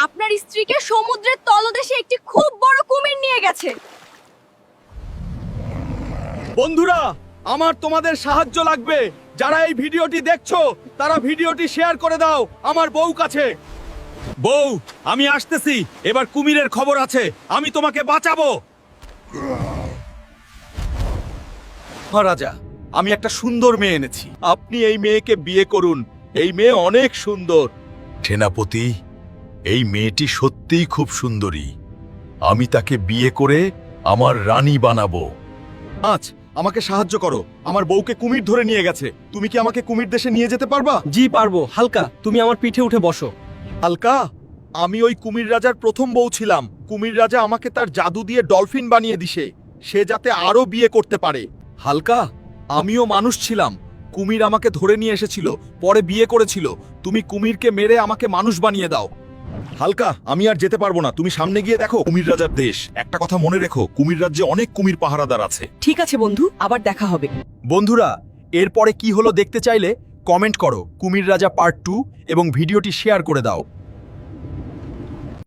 আপনার স্ত্রীকে সমুদ্রের তলদেশে একটি খুব বড় কুমির নিয়ে গেছে। বন্ধুরা, আমার তোমাদের সাহায্য লাগবে। যারা এই ভিডিওটি দেখছো তারা ভিডিওটি শেয়ার করে দাও আমার বউ কাছে। বউ, আমি আসতেছি। এবার কুমিরের খবর আছে, আমি তোমাকে বাঁচাবো। মহারাজা, আমি একটা সুন্দর মেয়ে এনেছি, আপনি এই মেয়েকে বিয়ে করুন। এই মেয়ে অনেক সুন্দর। সেনাপতি, এই মেয়েটি সত্যিই খুব সুন্দরী। আমি তাকে বিয়ে করে আমার রানী বানাবো। আজ আমাকে সাহায্য করো, আমার বউকে কুমির ধরে নিয়ে গেছে। তুমি কি আমাকে কুমির দেশে নিয়ে যেতে পারবা? জি পারবো। হালকা, তুমি আমার পিঠে উঠে বসো। হালকা, আমি ওই কুমির রাজার প্রথম বউ ছিলাম। কুমির রাজা আমাকে তার জাদু দিয়ে ডলফিন বানিয়ে দিছে, সে যাতে আরো বিয়ে করতে পারে। হালকা, আমিও মানুষ ছিলাম। কুমির আমাকে ধরে নিয়ে এসেছিল, পরে বিয়ে করেছিল। তুমি কুমিরকে মেরে আমাকে মানুষ বানিয়ে দাও। হালকা, আমি আর যেতে পারবো না। তুমি সামনে গিয়ে দেখো কুমির রাজার দেশ। একটা কথা মনে রেখো, কুমির রাজ্যে অনেক কুমির পাহারাদার আছে। ঠিক আছে বন্ধু, আবার দেখা হবে। বন্ধুরা, এরপরে কি হলো দেখতে চাইলে কমেন্ট করো কুমির রাজা পার্ট 2 এবং ভিডিওটি শেয়ার করে দাও।